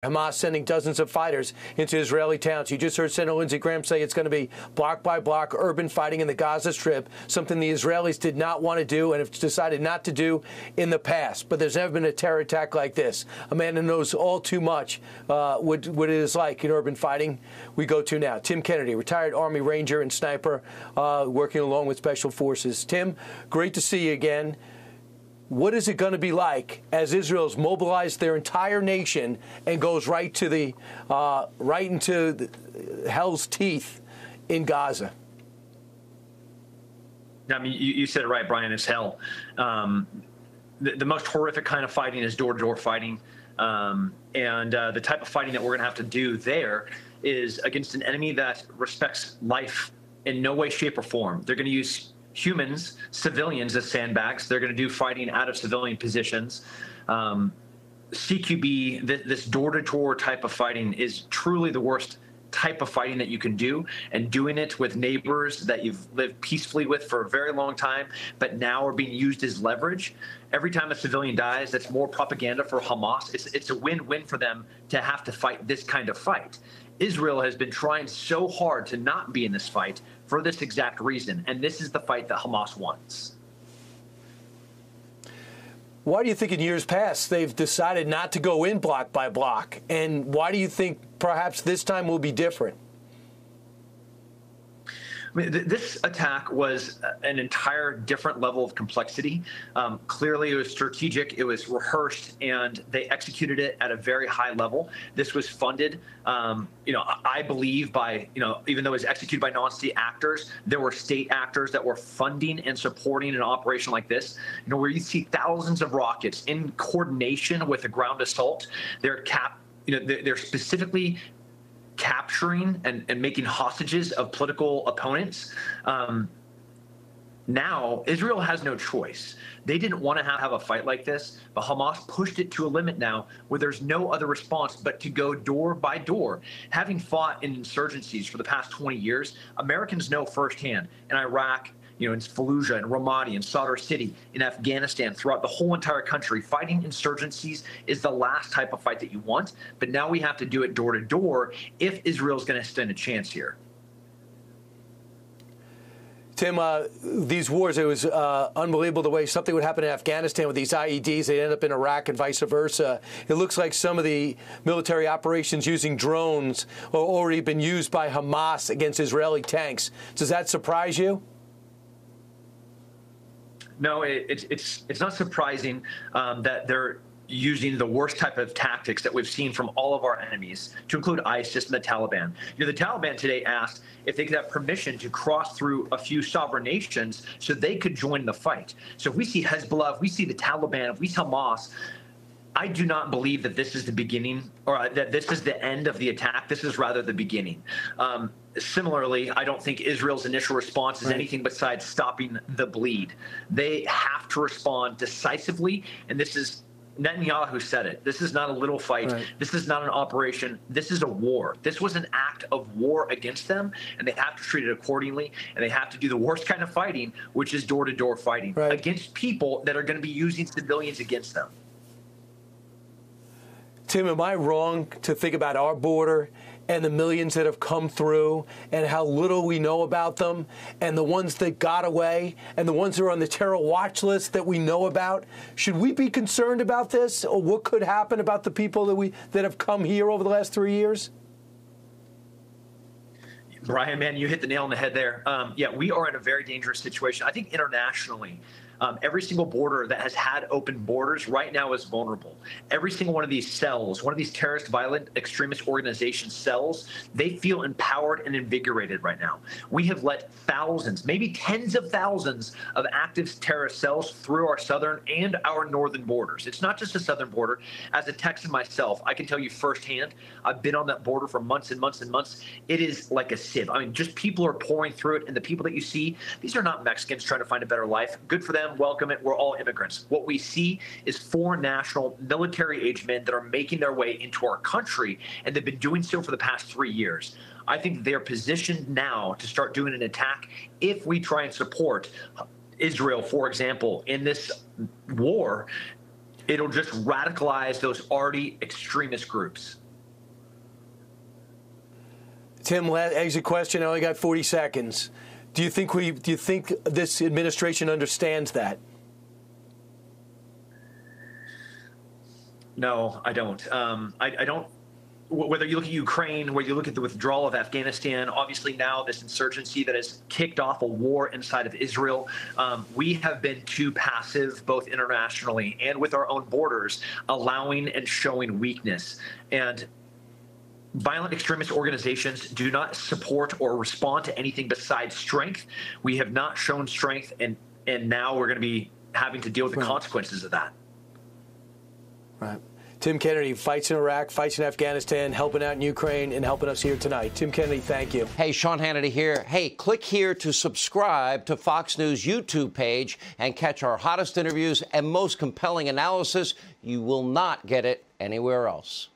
Hamas sending dozens of fighters into Israeli towns. You just heard Senator Lindsey Graham say it's going to be block by block urban fighting in the Gaza Strip, something the Israelis did not want to do and have decided not to do in the past. But there's never been a terror attack like this. A man who knows all too much what it is like in urban fighting. We go to now. Tim Kennedy, retired Army Ranger and sniper, working along with Special Forces. Tim, great to see you again. What is it going to be like as Israel's mobilized their entire nation and goes right to the right into the hell's teeth in Gaza? I mean, you said it right, Brian. It's hell. The most horrific kind of fighting is door-to-door fighting, and the type of fighting that we're going to have to do there is against an enemy that respects life in no way, shape, or form. They're going to use humans, civilians as sandbags. They're going to do fighting out of civilian positions. CQB, this door-to-door type of fighting is truly the worst type of fighting that you can do, and doing it with neighbors that you've lived peacefully with for a very long time, but now are being used as leverage. Every time a civilian dies, that's more propaganda for Hamas. It's a win-win for them to have to fight this kind of fight. Israel has been trying so hard to not be in this fight for this exact reason, and this is the fight that Hamas wants. Why do you think in years past they've decided not to go in block by block? And why do you think perhaps this time will be different? I mean, this attack was an entire different level of complexity. Clearly, it was strategic, it was rehearsed, and they executed it at a very high level. This was funded, I believe by, even though it was executed by non-state actors, there were state actors that were funding and supporting an operation like this, where you see thousands of rockets in coordination with a ground assault. They're specifically capturing and making hostages of political opponents. Now, Israel has no choice. They didn't want to have a fight like this, but Hamas pushed it to a limit now where there's no other response but to go door by door. Having fought in insurgencies for the past 20 years, Americans know firsthand in Iraq, in Fallujah, in Ramadi, in Sadr City, in Afghanistan, throughout the whole entire country, fighting insurgencies is the last type of fight that you want. But now we have to do it door to door if Israel's going to stand a chance here. Tim, these wars, it was unbelievable the way something would happen in Afghanistan with these IEDs. They end up in Iraq and vice versa. It looks like some of the military operations using drones have already been used by Hamas against Israeli tanks. Does that surprise you? No, it's not surprising that they're using the worst type of tactics that we've seen from all of our enemies, to include ISIS and the Taliban. The Taliban today asked if they could have permission to cross through a few sovereign nations so they could join the fight. So if we see Hezbollah, if we see the Taliban, if we see Hamas, I do not believe that this is the beginning or that this is the end of the attack. This is rather the beginning. Similarly, I don't think Israel's initial response is anything besides stopping the bleed. They have to respond decisively, and this is Netanyahu said it. This is not a little fight. Right. This is not an operation. This is a war. This was an act of war against them, and they have to treat it accordingly, and they have to do the worst kind of fighting, which is door-to-door fighting against people that are going to be using civilians against them. Tim, am I wrong to think about our border and the millions that have come through and how little we know about them, and the ones that got away and the ones that are on the terror watch list that we know about? Should we be concerned about this, or what could happen about the people that have come here over the last 3 years? Brian, man, you hit the nail on the head there. Yeah, we are in a very dangerous situation. I think internationally, every single border that has had open borders right now is vulnerable. Every single one of these cells, one of these terrorist, violent, extremist organization cells, they feel empowered and invigorated right now. We have let thousands, maybe tens of thousands of active terrorist cells through our southern and our northern borders. It's not just the southern border. As a Texan myself, I can tell you firsthand, I've been on that border for months and months and months. It is like a sieve. I mean, just people are pouring through it, and the people that you see, these are not Mexicans trying to find a better life. Good for them. Welcome it. We're all immigrants. What we see is foreign national military-age men that are making their way into our country, and they've been doing so for the past 3 years. I think they're positioned now to start doing an attack if we try and support Israel, for example, in this war. It'll just radicalize those already extremist groups. Tim, exit question. I only got 40 seconds. Do you think this administration understands that? No, I don't. I don't. Whether you look at Ukraine, whether you look at the withdrawal of Afghanistan, obviously now this insurgency that has kicked off a war inside of Israel, we have been too passive, both internationally and with our own borders, allowing and showing weakness. And violent extremist organizations do not support or respond to anything besides strength. We have not shown strength, and now we're going to be having to deal with the consequences of that. Right. Tim Kennedy fights in Iraq, fights in Afghanistan, helping out in Ukraine, and helping us here tonight. Tim Kennedy, thank you. Hey, Sean Hannity here. Hey, click here to subscribe to Fox News YouTube page and catch our hottest interviews and most compelling analysis. You will not get it anywhere else.